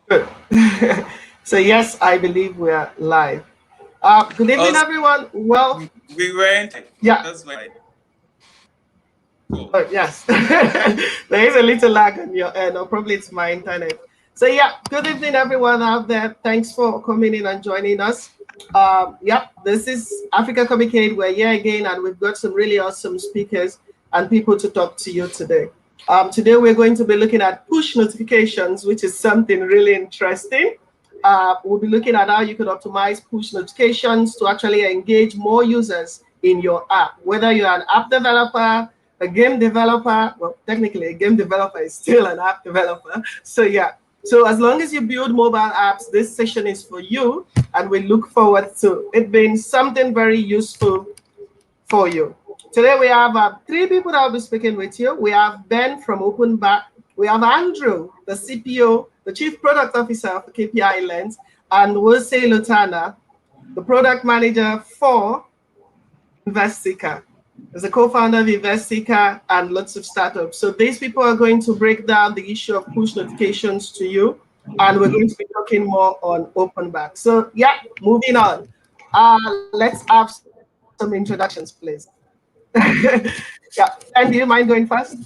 Good. So yes, I believe we are live. Good evening, everyone. Well, yeah. Oh, yes. There is a little lag on your end, or probably it's my internet. So yeah, good evening, everyone out there. Thanks for coming in and joining us. Yep, this is Africa Communicate. We're here again, and we've got some really awesome speakers and people to talk to you today. Today we're going to be looking at push notifications, which is something really interesting. We'll be looking at how you could optimize push notifications to actually engage more users in your app, whether you're an app developer, a game developer. Well, technically, a game developer is still an app developer. So, yeah. So, as long as you build mobile apps, this session is for you. And we look forward to it being something very useful for you. Today, we have three people that will be speaking with you. We have Ben from Openback. We have Andrew, the CPO, the Chief Product Officer for KPI Lens, and Wose Lutana, the Product Manager for InvestSeeker. As a co-founder of InvestSeeker and lots of startups. So these people are going to break down the issue of push notifications to you, and we're going to be talking more on Openback. So yeah, moving on. Let's have some introductions, please. Yeah, and do you mind going first?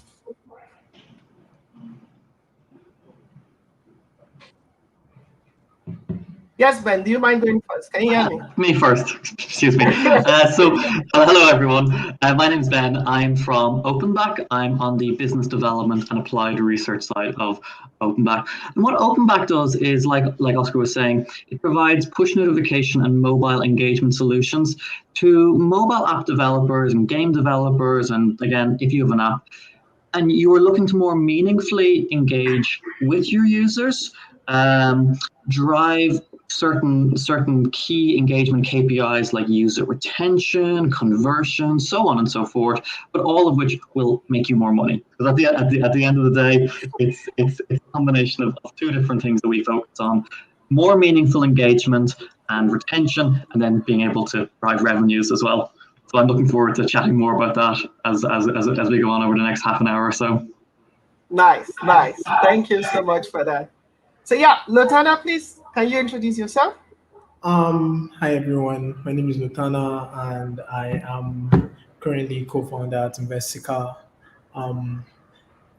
Yes, Ben, do you mind going first? Can you hear me? Me first, excuse me. Hello everyone. My name is Ben. I'm from Openback. I'm on the business development and applied research side of Openback. And what Openback does is, like Oscar was saying, it provides push notification and mobile engagement solutions to mobile app developers and game developers. And again, if you have an app and you are looking to more meaningfully engage with your users, drive certain key engagement KPIs like user retention, conversion, so on and so forth, but all of which will make you more money. Because at the end of the day, it's a combination of two different things that we focus on: more meaningful engagement and retention, and then being able to drive revenues as well. So I'm looking forward to chatting more about that as we go on over the next half an hour or so. Nice. Thank you so much for that. So yeah, Lotana, please, can you introduce yourself? Hi everyone. My name is Lutana, and I am currently co-founder at Investica.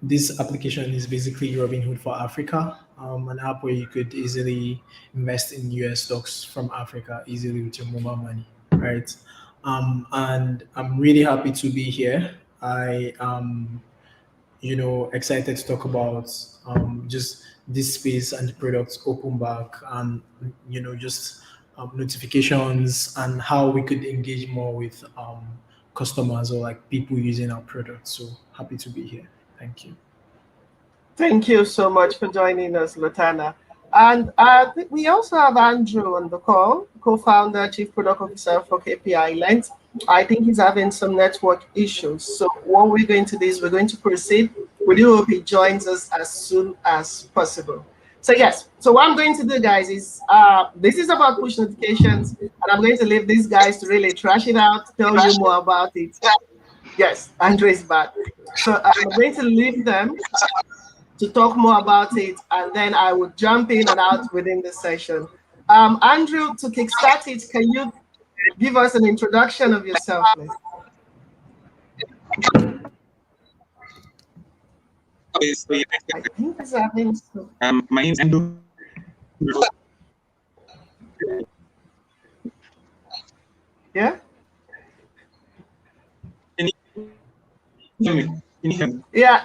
This application is basically Robinhood for Africa, an app where you could easily invest in US stocks from Africa easily with your mobile money, right? And I'm really happy to be here. I am excited to talk about just this space and the products open back, and just notifications and how we could engage more with customers or like people using our products. So happy to be here. Thank you. Thank you so much for joining us, Lotana. And we also have Andrew on the call, co-founder, chief product officer for KPI Lens. I think he's having some network issues. So what we're going to do is we're going to proceed. We do hope he joins us as soon as possible. So yes, so what I'm going to do, guys, is this is about push notifications, and I'm going to leave these guys to really trash it out, tell you more about it. Yes, Andrew is back. So I'm going to leave them to talk more about it, and then I will jump in and out within the session. Andrew, to kickstart it, can you give us an introduction of yourself, please? I think he's having some... My name is Andrew. Yeah? Can you hear me? Yeah,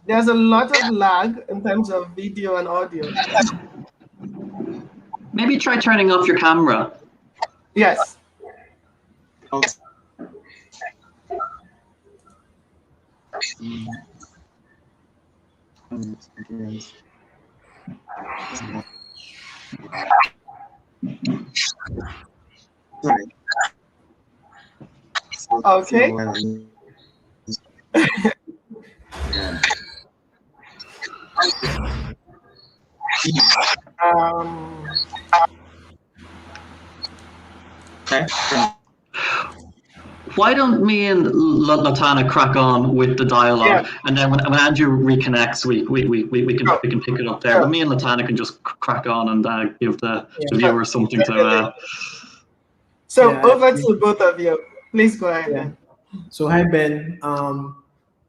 there's a lot of lag in terms of video and audio. Maybe try turning off your camera. Yes. Okay. Okay. why don't me and Latana crack on with the dialogue, and then when Andrew reconnects, we can pick it up there. But me and Latana can just crack on and give the viewers something to. So over to both of you. Please go ahead. Yeah. So hi Ben.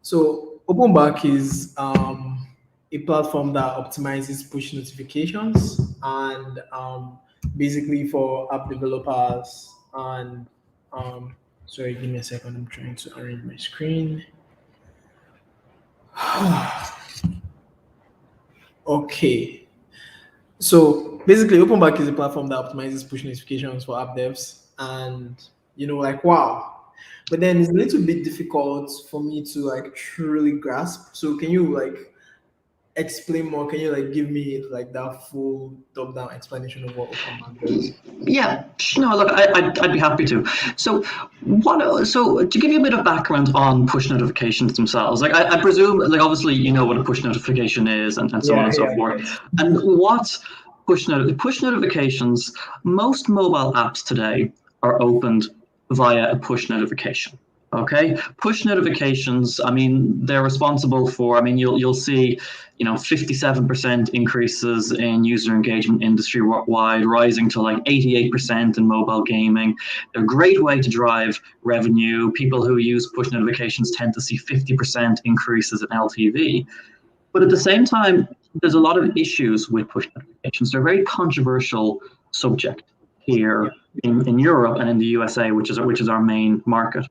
So Openback is a platform that optimizes push notifications and basically for app developers and sorry, give me a second. I'm trying to arrange my screen. Okay. So basically, Openback is a platform that optimizes push notifications for app devs, and like wow. But then it's a little bit difficult for me to like truly grasp. So can you like explain more? Can you like give me like that full top-down explanation of what Openback does? Yeah, no, look, I'd be happy to. So, So to give you a bit of background on push notifications themselves, like I presume, like obviously you know what a push notification is, and so on and so forth. And what push notifications? Most mobile apps today are opened via a push notification. Okay, push notifications. I mean, they're responsible for. I mean, you'll see, 57% increases in user engagement industry wide, rising to like 88% in mobile gaming. They're a great way to drive revenue. People who use push notifications tend to see 50% increases in LTV. But at the same time, there's a lot of issues with push notifications. They're a very controversial subject here in Europe and in the USA, which is our main market.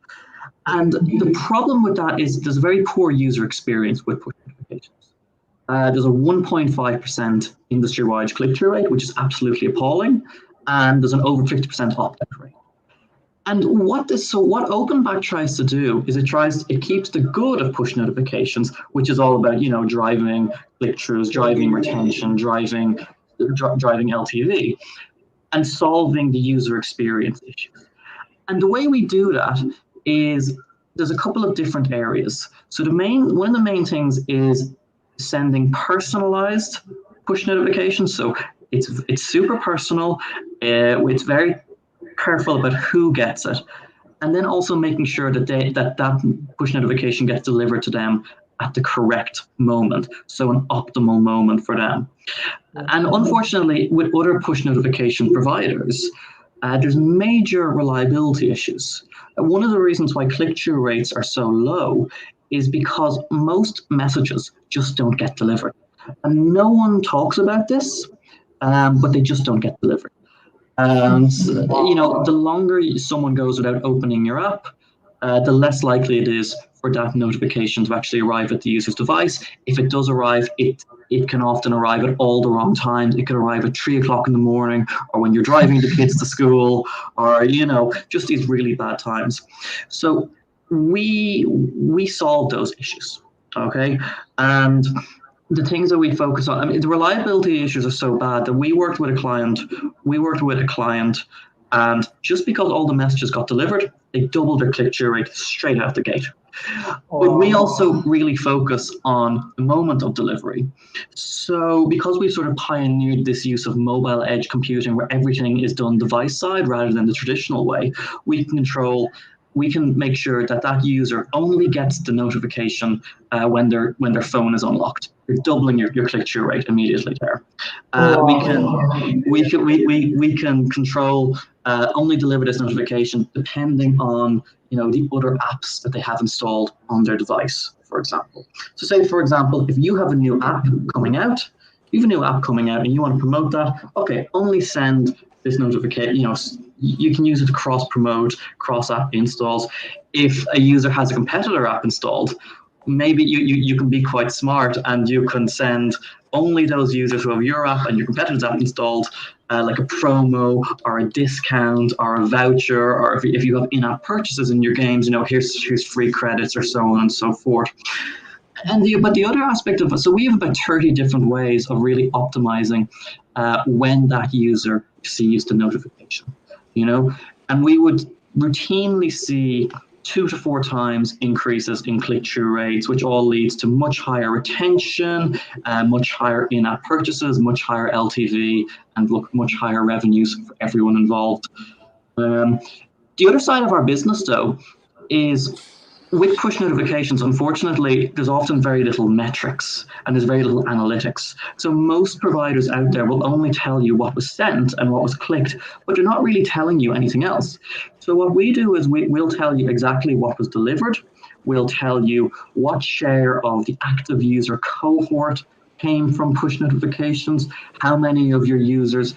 And the problem with that is there's a very poor user experience with push notifications. There's a 1.5% industry-wide click-through rate, which is absolutely appalling, and there's an over 50% opt-out rate. And what Openback tries to do is it keeps the good of push notifications, which is all about driving click-throughs, driving retention, driving LTV, and solving the user experience issues. And the way we do that is there's a couple of different areas. So one of the main things is sending personalized push notifications. So it's super personal. It's very careful about who gets it, and then also making sure that that push notification gets delivered to them at the correct moment, so an optimal moment for them. And unfortunately, with other push notification providers, there's major reliability issues. One of the reasons why click-through rates are so low is because most messages just don't get delivered. And no one talks about this, but they just don't get delivered. And the longer someone goes without opening your app, the less likely it is for that notification to actually arrive at the user's device. If it does arrive, it can often arrive at all the wrong times. It could arrive at 3 o'clock in the morning, or when you're driving the kids to school, or just these really bad times. So we solve those issues, okay? And the things that we focus on, I mean, the reliability issues are so bad that we worked with a client, and just because all the messages got delivered, they doubled their click-through rate straight out the gate. But we also really focus on the moment of delivery. So because we sort of pioneered this use of mobile edge computing where everything is done device side rather than the traditional way, we can make sure that user only gets the notification when their phone is unlocked. You're doubling your click-through rate immediately there. We can control only deliver this notification depending on the other apps that they have installed on their device, for example. So say, for example, if you have a new app coming out, and you want to promote that, okay, only send this notification. You can use it to cross-promote, cross-app installs. If a user has a competitor app installed, maybe you can be quite smart and you can send only those users who have your app and your competitor's app installed, like a promo or a discount or a voucher, or if you have in-app purchases in your games, here's free credits or so on and so forth. But the other aspect of it, so we have about 30 different ways of really optimizing when that user receives the notification, and we would routinely see 2 to 4 times increases in click-through rates, which all leads to much higher retention, much higher in-app purchases, much higher LTV, and much higher revenues for everyone involved. The other side of our business, though, is with push notifications, unfortunately, there's often very little metrics and there's very little analytics. So most providers out there will only tell you what was sent and what was clicked, but they're not really telling you anything else. So what we do is we'll tell you exactly what was delivered. We'll tell you what share of the active user cohort came from push notifications, how many of your users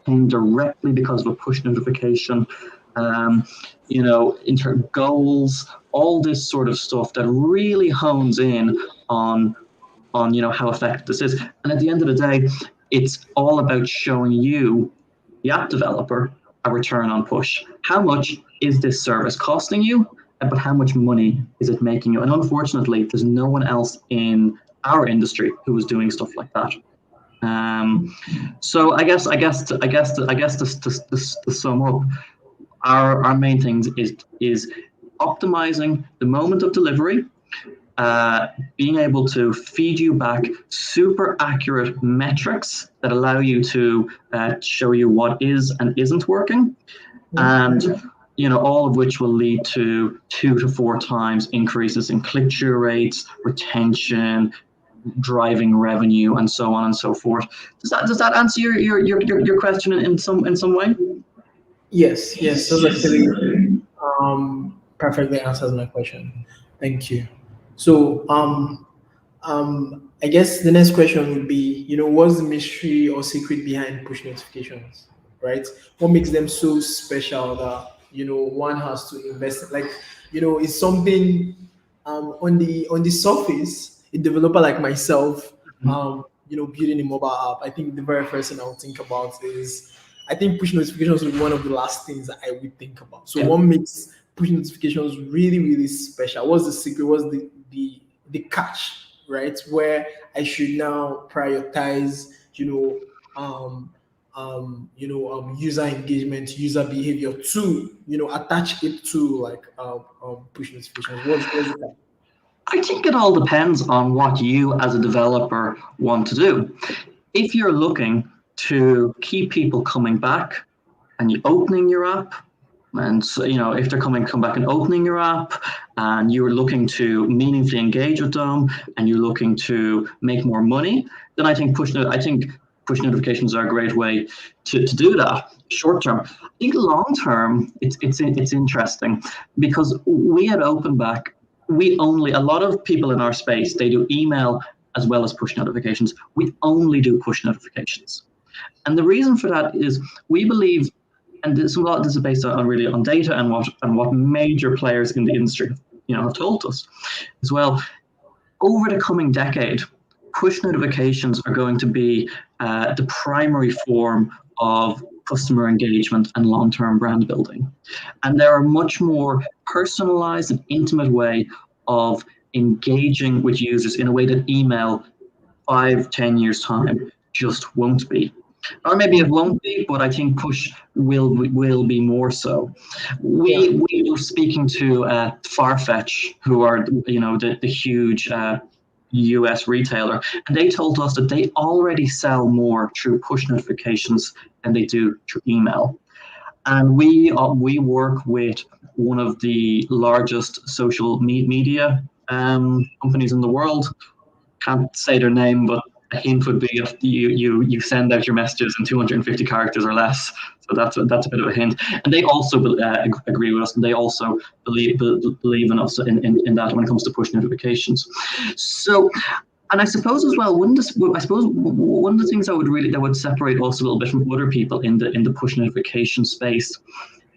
came directly because of a push notification, goals, all this sort of stuff that really hones in on how effective this is. And at the end of the day, it's all about showing you, the app developer, a return on push. How much is this service costing you? But how much money is it making you? And unfortunately, there's no one else in our industry who is doing stuff like that. So I guess to sum up, our main things is optimizing the moment of delivery, being able to feed you back super accurate metrics that allow you to show you what is and isn't working, and all of which will lead to 2 to 4 times increases in click-through rates, retention, driving revenue, and so on and so forth. Does that answer your question in some way? Yes, those actually perfectly answers my question. Thank you. So I guess the next question would be, what's the mystery or secret behind push notifications, right? What makes them so special that one has to invest? Like, it's something on the surface, a developer like myself, building a mobile app. I think the very first thing I would think about is, I think push notifications would be one of the last things that I would think about. So what makes push notifications really, really special? What's the secret? What's the catch, right? Where I should now prioritize, user engagement, user behavior to, attach it to like push notifications. What's the catch? I think it all depends on what you as a developer want to do. If you're looking to keep people coming back and you opening your app, and so, if they're come back and opening your app, and you're looking to meaningfully engage with them, and you're looking to make more money, then I think push notifications are a great way to do that. Short term, I think long term, it's interesting because we at Openback, a lot of people in our space, they do email as well as push notifications. We only do push notifications. And the reason for that is we believe, and a lot of this is based on data and what major players in the industry have told us as well. Over the coming decade, push notifications are going to be the primary form of customer engagement and long-term brand building. And they're a much more personalized and intimate way of engaging with users in a way that email 5-10 years time just won't be. Or maybe it won't be, but I think push will be more so. We were speaking to Farfetch, who are the huge US retailer, and they told us that they already sell more through push notifications than they do through email. And we work with one of the largest social media companies in the world. Can't say their name, but a hint would be if you send out your messages in 250 characters or less. So that's a bit of a hint. And they also agree with us, and they also believe in us in that when it comes to push notifications. So, and I suppose as well, one of the things that would separate us a little bit from other people in the push notification space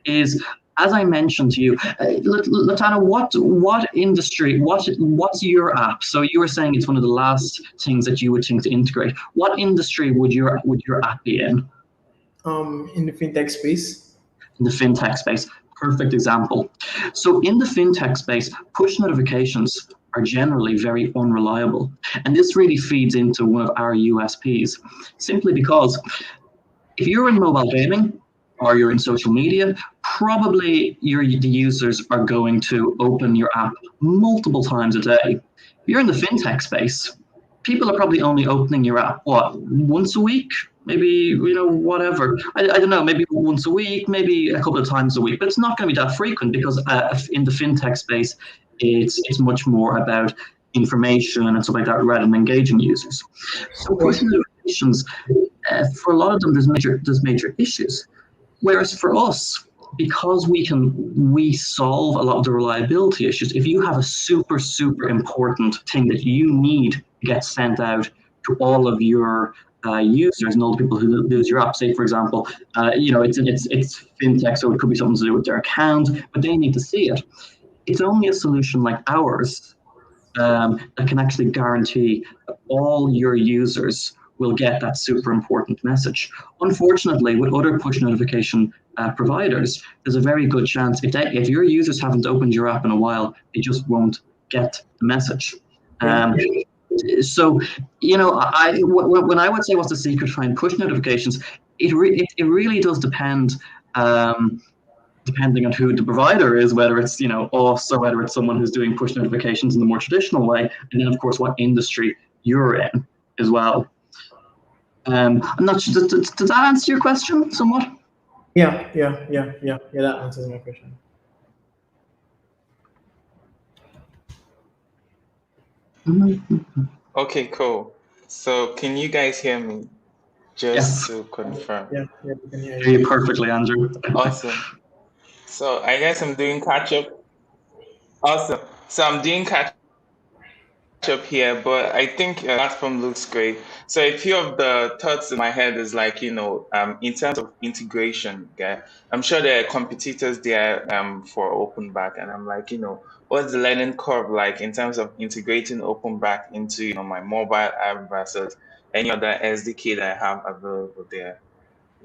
is, as I mentioned to you, Latana, what industry, what's your app? So you were saying it's one of the last things that you would think to integrate. What industry would your app be in? In the fintech space. In the fintech space, perfect example. So in the fintech space, push notifications are generally very unreliable, and this really feeds into one of our USPs. Simply because if you're in mobile gaming, or you're in social media, probably the users are going to open your app multiple times a day. If you're in the fintech space, people are probably only opening your app, what, once a week? Maybe, whatever. I don't know, maybe once a week, maybe a couple of times a week, but it's not going to be that frequent because in the fintech space, it's much more about information and stuff like that rather than engaging users. So push notifications, for a lot of them, there's major issues. Whereas for us, because we solve a lot of the reliability issues, if you have a super, super important thing that you need to get sent out to all of your users and all the people who use your app, say for example, it's fintech, so it could be something to do with their account, but they need to see it. It's only a solution like ours that can actually guarantee that all your users will get that super important message. Unfortunately, with other push notification providers, there's a very good chance if your users haven't opened your app in a while, they just won't get the message. So, when I would say what's the secret behind push notifications, it really does depend. Depending on who the provider is, whether it's us or whether it's someone who's doing push notifications in the more traditional way, and then of course what industry you're in as well. I'm not sure. Does that answer your question somewhat? Yeah. That answers my question. Okay, cool. So can you guys hear me? Just Yes. to confirm. Yeah, we can hear Hear you perfectly, Andrew. Awesome. So I guess I'm doing catch up. Awesome. So I'm doing catch up here, but I think platform looks great. So a few of the thoughts in my head is like, in terms of integration, okay, I'm sure there are competitors there for Openback, and I'm like, what's the learning curve like in terms of integrating Openback into, my mobile app versus any other SDK that I have available there?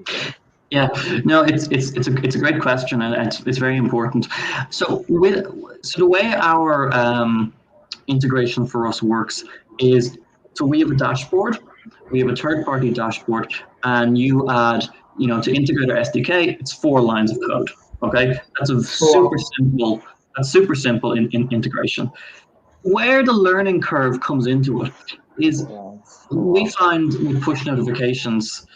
Okay. Yeah, no, it's a great question, and it's very important. So the way our integration for us works is, so we have a dashboard, we have a third-party dashboard, and you add, to integrate our SDK, it's 4 lines of code. Okay, that's a super simple in integration. Where the learning curve comes into it is, we find with push notifications,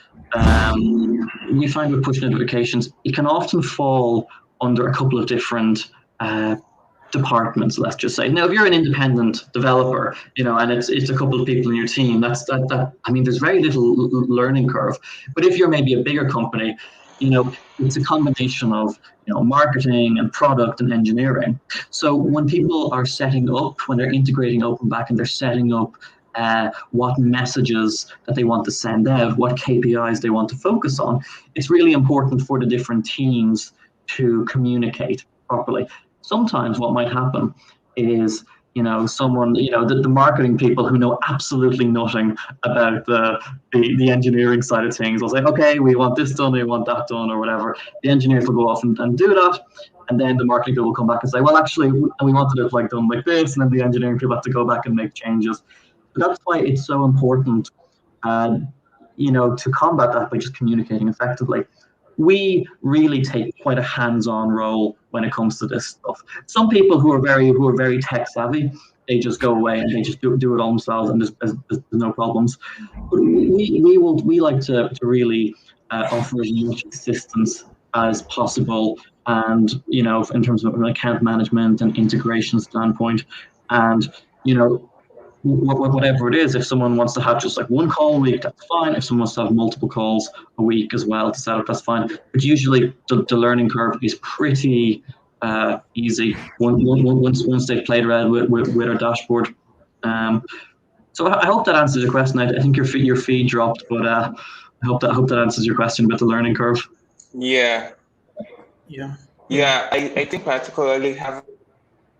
it can often fall under a couple of different departments, let's just say. Now, if you're an independent developer, and it's a couple of people in your team, there's very little learning curve. But if you're maybe a bigger company, it's a combination of marketing and product and engineering. So when people are when they're integrating Openback and they're setting up what messages that they want to send out, what KPIs they want to focus on, it's really important for the different teams to communicate properly. Sometimes what might happen is, someone, the marketing people who know absolutely nothing about the engineering side of things will say, okay, we want this done, we want that done, or whatever. The engineers will go off and do that. And then the marketing people will come back and say, well, actually, we wanted it done like this. And then the engineering people have to go back and make changes. But that's why it's so important, to combat that by just communicating effectively. We really take quite a hands-on role when it comes to this stuff. Some people who are very tech savvy, they just go away and they just do it all themselves, and there's no problems. But we like to really offer as much assistance as possible, and in terms of an account management and integration standpoint, and whatever it is, if someone wants to have just one call a week, that's fine. If someone wants to have multiple calls a week as well to set up, that's fine. But usually the learning curve is pretty easy once they've played around with our dashboard. So I hope that answers your question. I think your feed dropped, but I hope that answers your question about the learning curve. Yeah. Yeah. I think particularly having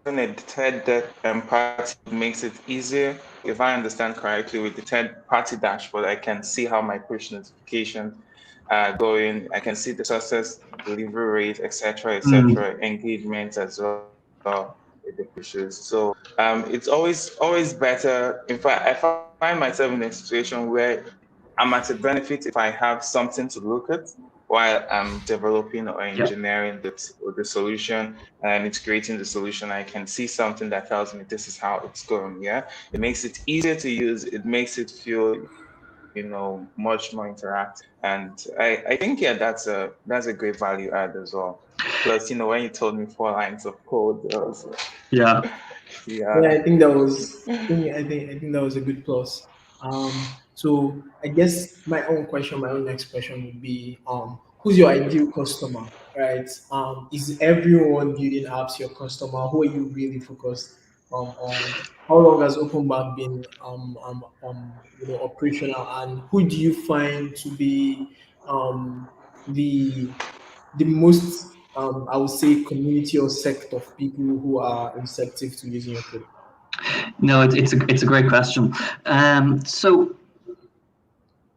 a third party makes it easier. If I understand correctly, with the third party dashboard, I can see how my push notifications are going. I can see the success, delivery rate, etc., engagement as well with the pushes. So it's always better. In fact, I find myself in a situation where I'm at a benefit if I have something to look at. while I'm developing or Yep. engineering the solution, and it's creating the solution, I can see something that tells me this is how it's going. Yeah, it makes it easier to use. It makes it feel, much more interactive. And I think, yeah, that's a great value add as well. Plus, when you told me 4 lines of code, Yeah. Yeah, yeah. I think that was. I think that was a good plus. So I guess my own question, my own next question would be, who's your ideal customer, right? Is everyone building apps your customer? Who are you really focused on? How long has Openback been operational, and who do you find to be the most I would say community or sect of people who are receptive to using your product? No, it's a great question. So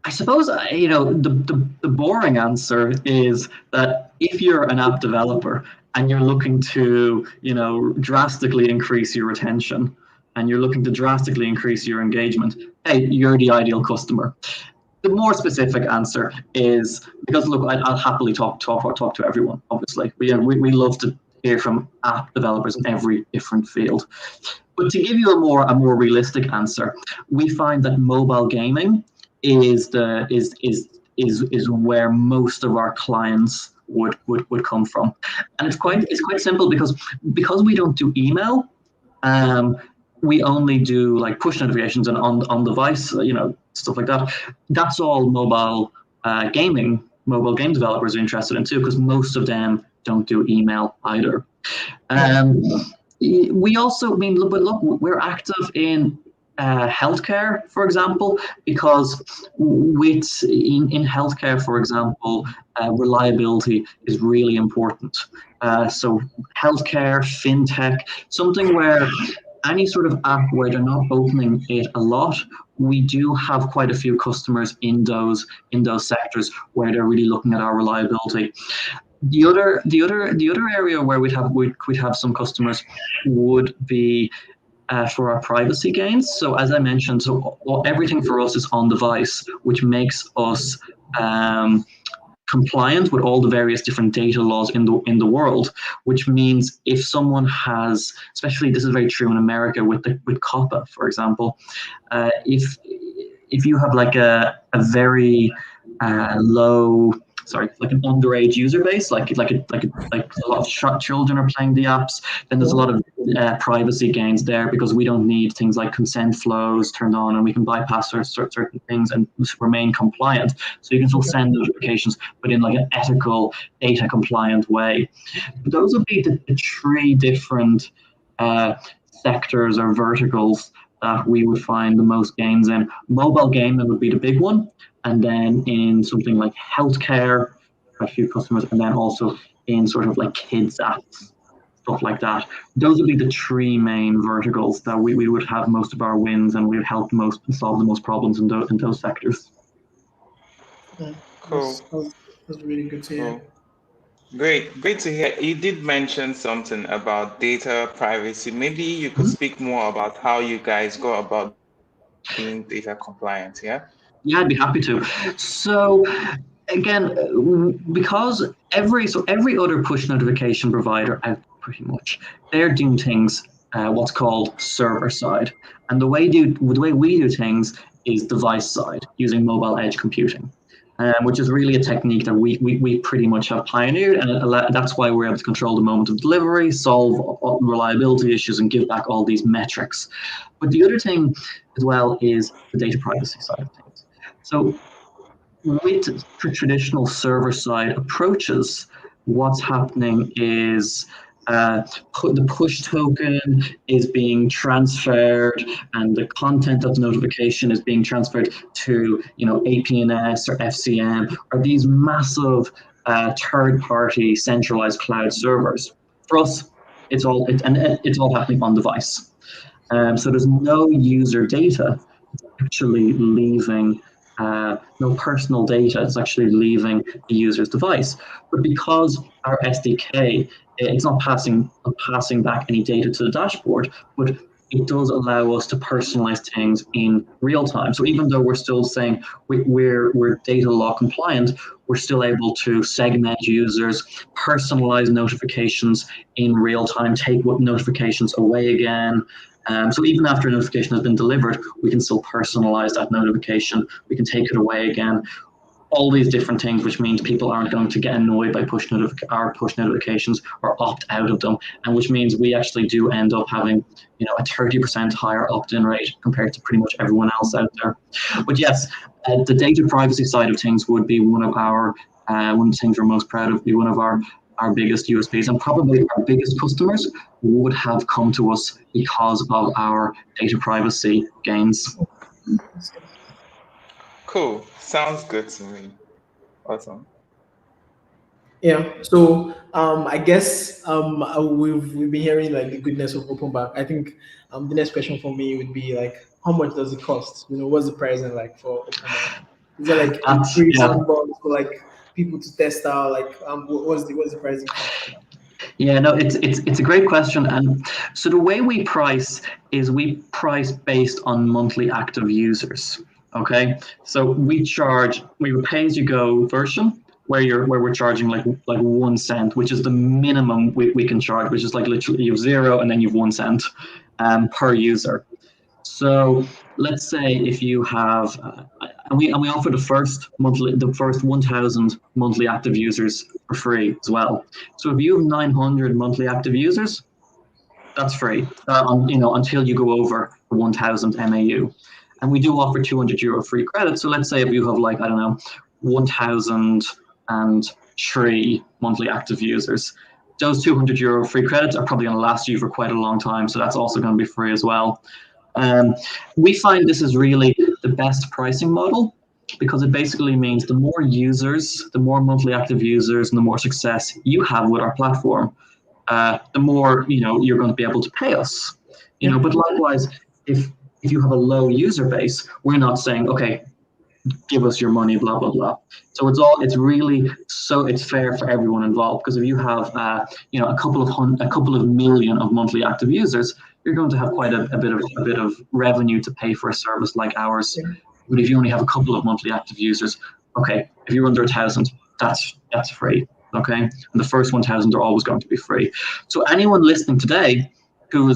I suppose the boring answer is that if you're an app developer and you're looking to drastically increase your retention and you're looking to drastically increase your engagement, hey, you're the ideal customer. The more specific answer is, because look, I'll happily talk to everyone. Obviously, we love to hear from app developers in every different field. But to give you a more realistic answer, we find that mobile gaming is where most of our clients would come from, and it's quite simple because we don't do email. We only do like push notifications and on device, stuff like that. That's all mobile mobile game developers are interested in too, because most of them don't do email either. We also, but look, we're active in healthcare, for example, because in healthcare, for example, reliability is really important. So healthcare, fintech, something where any sort of app where they're not opening it a lot, we do have quite a few customers in those sectors where they're really looking at our reliability. The other area where we'd have some customers would be for our privacy gains. So as I mentioned, everything for us is on device, which makes us compliant with all the various different data laws in the world, which means if someone has, especially this is very true in America with COPPA, for example, if you have like a very low, like an underage user base, like a lot of children are playing the apps, then there's a lot of privacy gains there, because we don't need things like consent flows turned on, and we can bypass certain things and remain compliant. So you can still send notifications, but in like an ethical, data compliant way. Those would be the three different sectors or verticals that we would find the most gains in. Mobile gaming would be the big one, and then in something like healthcare, a few customers, and then also in sort of like kids apps, stuff like that. Those would be the three main verticals that we would have most of our wins, and we would help solve the most problems in those sectors. Cool. That's really good to hear. Cool. Great to hear. You did mention something about data privacy. Maybe you could speak more about how you guys go about being data compliant, yeah? Yeah, I'd be happy to. So again, because every other push notification provider out pretty much, they're doing things what's called server side, and the way we do things is device side, using mobile edge computing. Which is really a technique that we pretty much have pioneered, and that's why we're able to control the moment of delivery, solve reliability issues, and give back all these metrics. But the other thing as well is the data privacy side of things. So with traditional server-side approaches, what's happening is the push token is being transferred, and the content of the notification is being transferred to APNS or FCM, or these massive third-party centralized cloud servers. For us, it's all happening on device. So there's no user data actually leaving. No personal data is actually leaving the user's device. But because our SDK, it's not passing back any data to the dashboard, but it does allow us to personalize things in real time. So even though we're still saying we're data law compliant, we're still able to segment users, personalize notifications in real time, take what notifications away again. So even after a notification has been delivered, we can still personalize that notification. We can take it away again. All these different things, which means people aren't going to get annoyed by our push notifications or opt out of them, and which means we actually do end up having, a 30% higher opt-in rate compared to pretty much everyone else out there. But yes, the data privacy side of things would be one of the things we're most proud of, be one of our biggest USPs, and probably our biggest customers would have come to us because of our data privacy gains. Cool. Sounds good to me. Awesome. Yeah. So I guess we've been hearing like the goodness of Openback. I think the next question for me would be like, how much does it cost? What's the pricing like for Openback? Is there like a free sandbox for like people to test out? Like, what's the pricing cost for that? Yeah, no, it's a great question. And so the way we price is we price based on monthly active users. Okay, so we pay-as-you-go version where we're charging like 1 cent, which is the minimum we can charge, which is like literally you have 0 and then you have 1 cent per user. So let's say if you have, and we offer the first 1,000 monthly active users for free as well. So if you have 900 monthly active users, that's free, until you go over 1,000 MAU. And we do offer €200 free credit. So let's say if you have 1,003 monthly active users, those €200 free credits are probably going to last you for quite a long time. So that's also going to be free as well. We find this is really the best pricing model because it basically means the more users, the more monthly active users, and the more success you have with our platform, the more you're going to be able to pay us. But likewise, if you have a low user base, we're not saying, okay, give us your money, blah blah blah. So it's fair for everyone involved, because if you have a couple of million of monthly active users, you're going to have quite a bit of revenue to pay for a service like ours. But if you only have a couple of monthly active users, okay, if you're under 1,000, that's free. Okay, and the first 1,000 are always going to be free. So anyone listening today who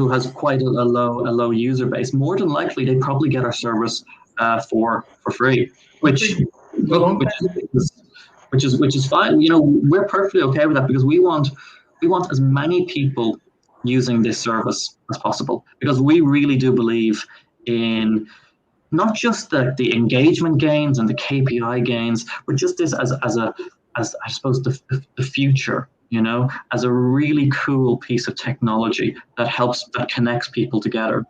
has quite a low user base, more than likely they probably get our service for free, which is fine. We're perfectly okay with that, because we want as many people using this service as possible, because we really do believe in not just the engagement gains and the KPI gains, but just this as I suppose the future, as a really cool piece of technology that connects people together.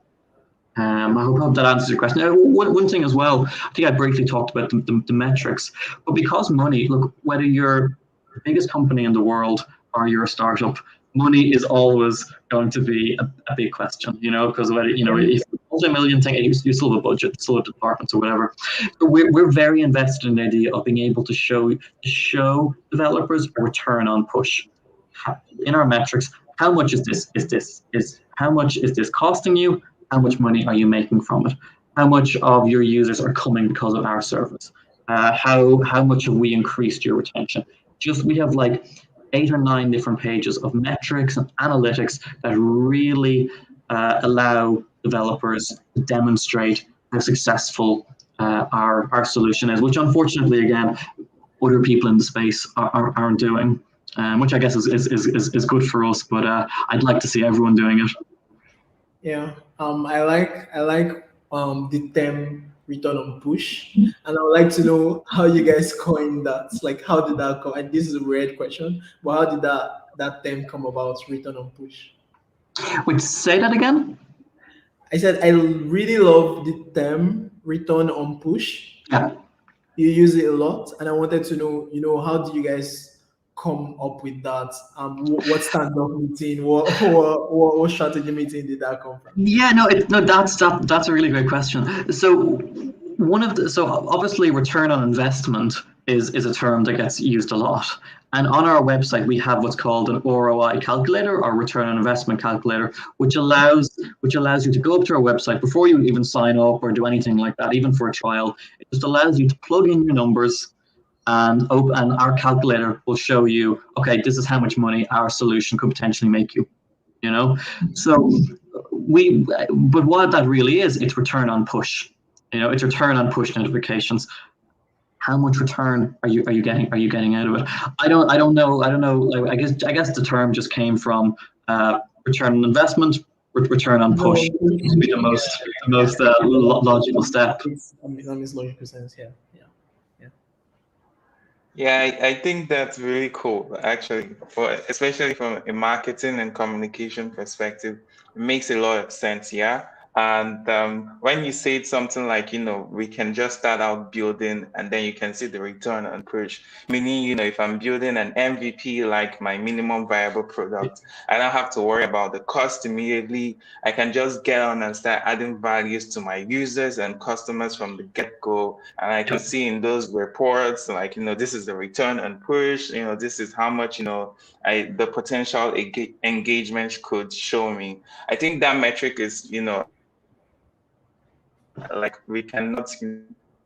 I hope that answers your question. One thing as well, I think I briefly talked about the metrics, but because money, look, whether you're the biggest company in the world or you're a startup, money is always going to be a big question, because whether, if it's a multi-million thing, you still have a budget, still have departments or whatever. But we're very invested in the idea of being able to show developers a return on push in our metrics. How much how much is this costing you? How much money are you making from it? How much of your users are coming because of our service? How much have we increased your retention? We have 8 or 9 different pages of metrics and analytics that really allow developers to demonstrate how successful our solution is, which unfortunately, again, other people in the space aren't doing, which I guess is good for us, but I'd like to see everyone doing it. Yeah, I like the term return on push, and I would like to know how you guys coined that. Like, how did that come? And this is a weird question, but how did that term come about? Return on push. Wait, say that again. I said I really love the term return on push. Yeah. You use it a lot, and I wanted to know, how do you guys come up with that? What stand-up meeting, what strategy meeting did that come from? Yeah, that's a really great question. So obviously return on investment is a term that gets used a lot. And on our website, we have what's called an ROI calculator, or return on investment calculator, which allows you to go up to our website before you even sign up or do anything like that, even for a trial. It just allows you to plug in your numbers, and our calculator will show you, okay, this is how much money our solution could potentially make you. So but what that really is, it's return on push. It's return on push notifications. How much return are you getting out of it? I don't know. Like, I guess the term just came from return on investment, return on push. To be the most logical step. That makes logical sense. Yeah. Yeah, I think that's really cool, actually, especially from a marketing and communication perspective. It makes a lot of sense, yeah. And when you said something like, we can just start out building and then you can see the return on push, meaning, if I'm building an MVP, like my minimum viable product, I don't have to worry about the cost immediately. I can just get on and start adding values to my users and customers from the get-go. And I can see in those reports, like, this is the return on push, this is how much, the potential engagement could show me. I think that metric is, like we cannot,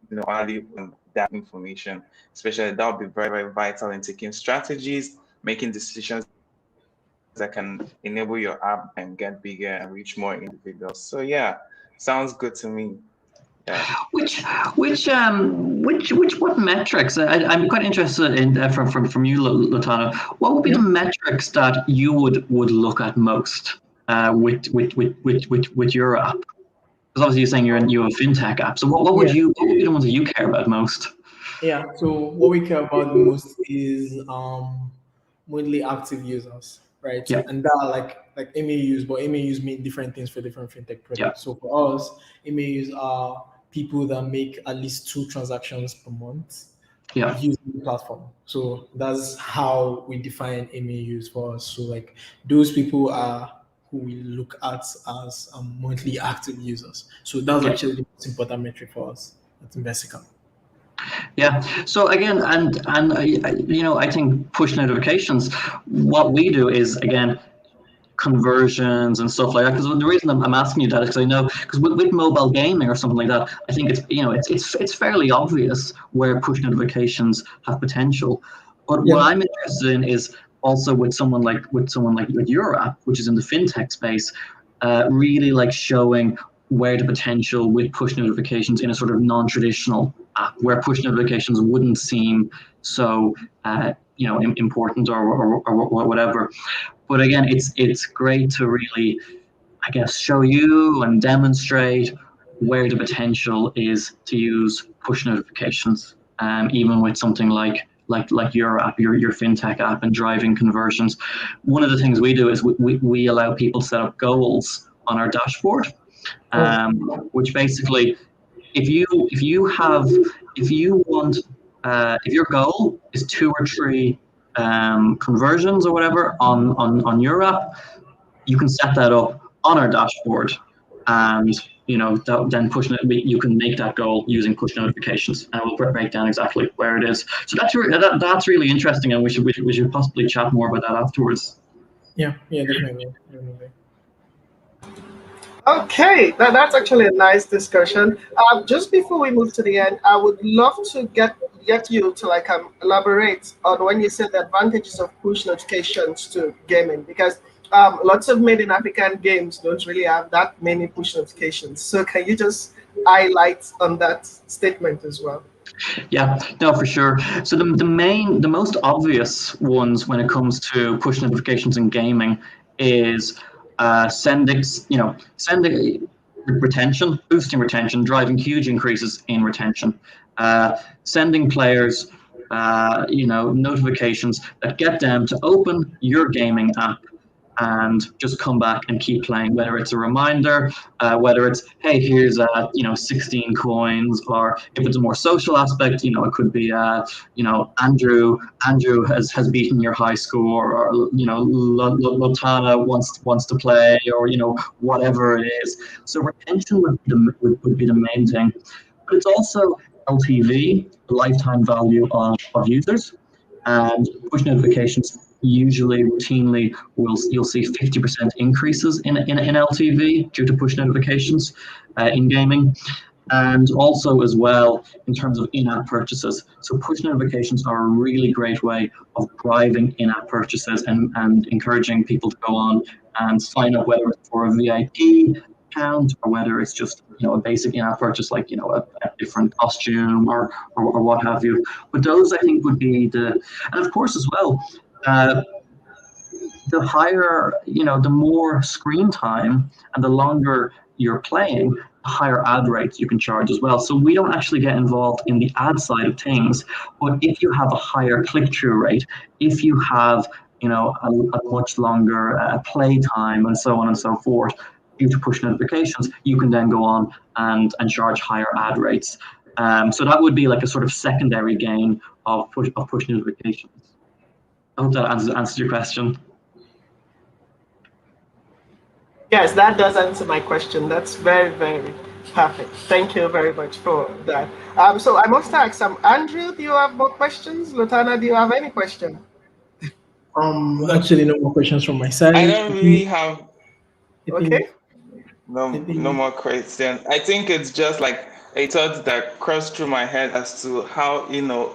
value that information, especially that would be very, very vital in taking strategies, making decisions that can enable your app and get bigger and reach more individuals. So yeah, sounds good to me. Yeah. What metrics? I'm quite interested in from you, Latana. What would be the metrics that you would look at most with your app? Because obviously you're saying you have a fintech app. So what would be the ones that you care about most? Yeah. So what we care about the most is monthly active users, right? Yeah. And that like MAUs, but MAUs mean different things for different fintech products. Yeah. So for us, MAUs are people that make at least 2 transactions per month using the platform. So that's how we define MAUs for us. So like those people are who we look at as monthly active users. So that's actually the most important metric for us at Investica. Yeah. So again, and I think push notifications. What we do is, again, conversions and stuff like that. Because the reason I'm asking you that is because I know, because with mobile gaming or something like that, I think it's fairly obvious where push notifications have potential. But what I'm interested in is also with your app, which is in the fintech space, really like showing where the potential with push notifications in a sort of non-traditional app, where push notifications wouldn't seem so important or whatever. But again, it's great to really, I guess, show you and demonstrate where the potential is to use push notifications, even with something like your app, your fintech app, and driving conversions. One of the things we do is we allow people to set up goals on our dashboard, which basically, if your goal is 2 or 3 conversions or whatever on your app, you can set that up on our dashboard, and then you can make that goal using push notifications, and we'll break down exactly where it is. So that's really interesting, and we should possibly chat more about that afterwards. Yeah, definitely. Okay, that's actually a nice discussion. Just before we move to the end, I would love to get you to elaborate on when you said the advantages of push notifications to gaming, because lots of made in African games don't really have that many push notifications. So can you just highlight on that statement as well? Yeah, no, for sure. So the most obvious ones when it comes to push notifications in gaming is sending retention, boosting retention, driving huge increases in retention, sending players notifications that get them to open your gaming app and just come back and keep playing, whether it's a reminder, whether it's, hey, here's 16 coins, or if it's a more social aspect, it could be Andrew has beaten your high score, or Latana wants to play, or whatever it is. So retention would be the main thing, but it's also LTV, the lifetime value of users. and push notifications usually routinely you'll see 50% increases in LTV due to push notifications in gaming. And also as well in terms of in-app purchases. So push notifications are a really great way of driving in-app purchases and encouraging people to go on and sign up, whether it's for a VIP account or whether it's just a basic in-app purchase like a different costume or what have you. But those I think would be and of course as well, the higher, the more screen time and the longer you're playing, the higher ad rates you can charge as well. So we don't actually get involved in the ad side of things, but if you have a higher click-through rate, if you have, a much longer play time and so on and so forth, due to push notifications, you can then go on and charge higher ad rates. So that would be like a sort of secondary gain of push notifications. I hope that answers your question. Yes, that does answer my question. That's very, very perfect. Thank you very much for that. So I must ask, Andrew, do you have more questions? Lutana, do you have any question? Actually, no more questions from my side. I don't really have Okay. no more questions. I think it's just like a thought that crossed through my head as to how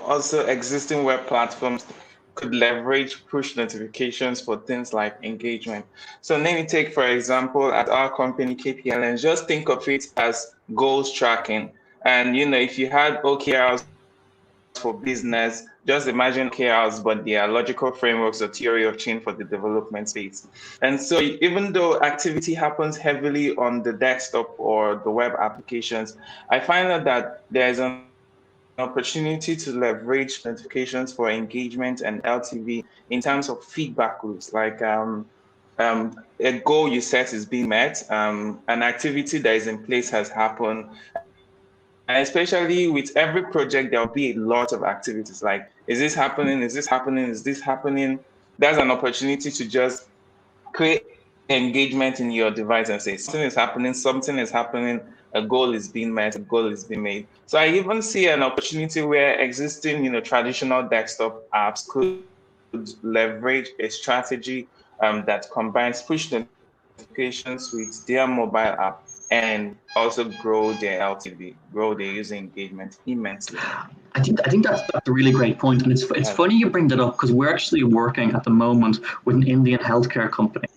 also existing web platforms could leverage push notifications for things like engagement. So let me take, for example, at our company KPL, and just think of it as goals tracking. And if you had OKRs for business, just imagine OKRs, but they are logical frameworks or theory of change for the development space. And so even though activity happens heavily on the desktop or the web applications, I find out that there's an opportunity to leverage notifications for engagement and LTV in terms of feedback loops, like a goal you set is being met, an activity that is in place has happened, and especially with every project, there'll be a lot of activities like, is this happening? Is this happening? Is this happening? There's an opportunity to just create engagement in your device and say something is happening, a goal is being met, a goal is being made. So I even see an opportunity where existing, traditional desktop apps could leverage a strategy that combines push notifications with their mobile app and also grow their LTV, grow their user engagement immensely. I think that's a really great point, and it's funny you bring that up because we're actually working at the moment with an Indian healthcare company,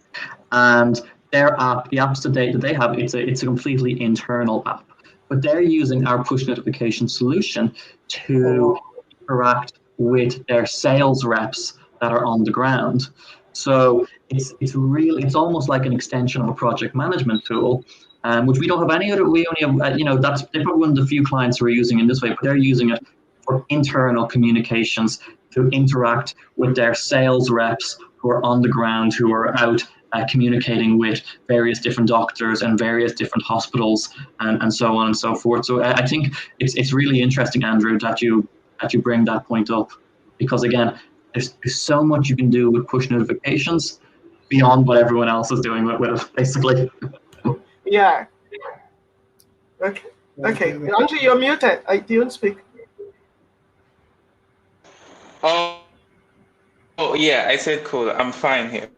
and their app, the apps that they have, it's a completely internal app, but they're using our push notification solution to interact with their sales reps that are on the ground. So it's almost like an extension of a project management tool. Which we don't have any other. We only have, they're probably one of the few clients who are using in this way, but they're using it for internal communications to interact with their sales reps who are on the ground, who are out communicating with various different doctors and various different hospitals and so on and so forth. So I think it's really interesting, Andrew, that you bring that point up, because again, there's so much you can do with push notifications beyond what everyone else is doing with it, basically. Yeah. Okay. Andrew, you're muted. I didn't speak. Oh, yeah, I said cool. I'm fine here.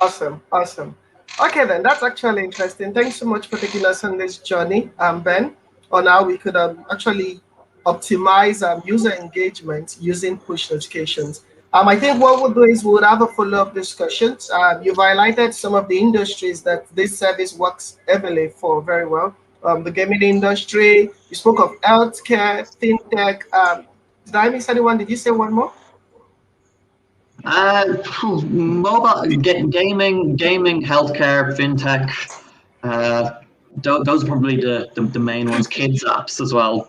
Awesome. Okay, then that's actually interesting. Thanks so much for taking us on this journey, Ben, on how we could actually optimize user engagement using push notifications. I think what we'll do is we'll have a follow-up discussions. You've highlighted some of the industries that this service works heavily for very well. The gaming industry, you spoke of healthcare, fintech. Did I miss anyone? Did you say one more? Mobile, gaming, healthcare, fintech. Those are probably the main ones. Kids apps as well.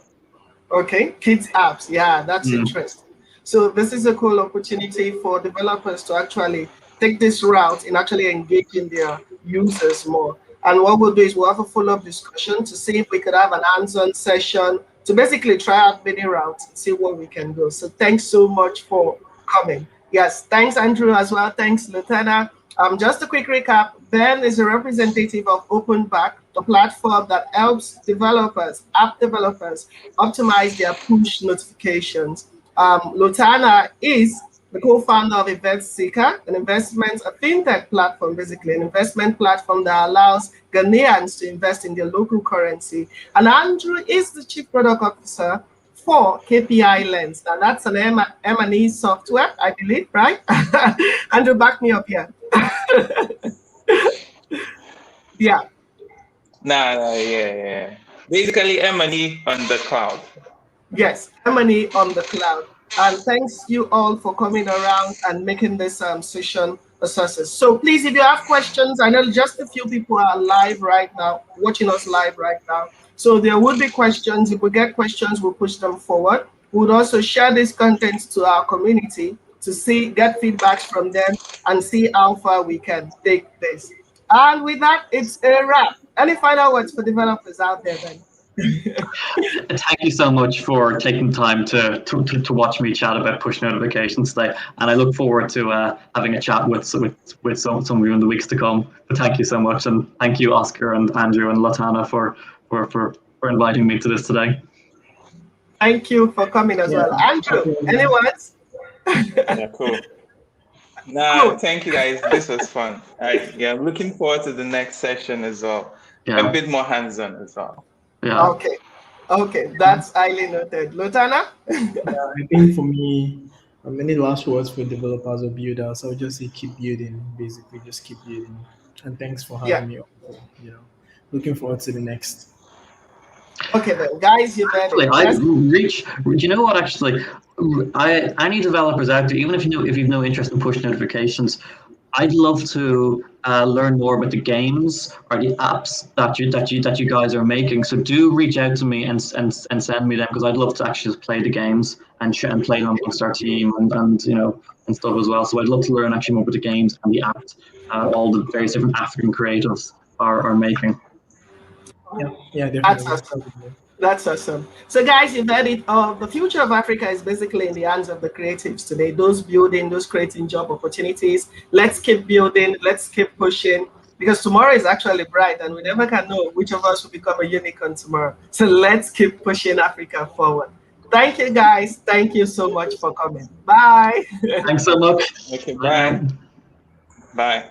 Okay, kids apps. Yeah, that's interesting. So this is a cool opportunity for developers to actually take this route in actually engaging their users more. And what we'll do is we'll have a follow-up discussion to see if we could have an hands-on session to basically try out many routes and see what we can do. So thanks so much for coming. Yes, thanks, Andrew, as well. Thanks, Lutana. Just a quick recap. Ben is a representative of Openback, a platform that helps developers, app developers, optimize their push notifications. Lotana is the co-founder of Invest Seeker, a fintech platform, basically an investment platform that allows Ghanaians to invest in their local currency. And Andrew is the chief product officer for KPI Lens. Now that's an M&E software, I believe, right? Andrew, back me up here. Yeah. Nah, yeah. Basically, M&E on the cloud. Yes, M&E on the cloud. And thanks you all for coming around and making this session a success. So please, if you have questions, I know just a few people are live right now, watching us live right now. So there would be questions. If we get questions, we'll push them forward. We would also share this content to our community to get feedbacks from them and see how far we can take this. And with that, it's a wrap. Any final words for developers out there then? Thank you so much for taking time to watch me chat about push notifications today, and I look forward to having a chat with some of you in the weeks to come. But thank you so much, and thank you, Oscar and Andrew and Latana, for inviting me to this today. Thank you for coming as well, Andrew. Any words? Yeah, cool. Nah, thank you guys. This was fun. I'm looking forward to the next session as well. Yeah. A bit more hands-on as well. Yeah. Okay, that's highly noted. Lotana? I think for me, any last words for developers or builders, I would just say keep building, basically, just keep building. And thanks for having me. Looking forward to the next. Okay then, guys, you better. You know what? Actually, any developers out there, even if you've no interest in push notifications, I'd love to learn more about the games or the apps that you guys are making. So do reach out to me and send me them, because I'd love to actually just play the games and play them amongst our team and stuff as well. So I'd love to learn actually more about the games and the apps all the various different African creatives are making. Yeah, definitely. That's awesome. So guys, you've heard it. The future of Africa is basically in the hands of the creatives today. Those building, those creating job opportunities. Let's keep building. Let's keep pushing, because tomorrow is actually bright, and we never can know which of us will become a unicorn tomorrow. So let's keep pushing Africa forward. Thank you, guys. Thank you so much for coming. Bye. Thanks so much. Okay, bye. Bye.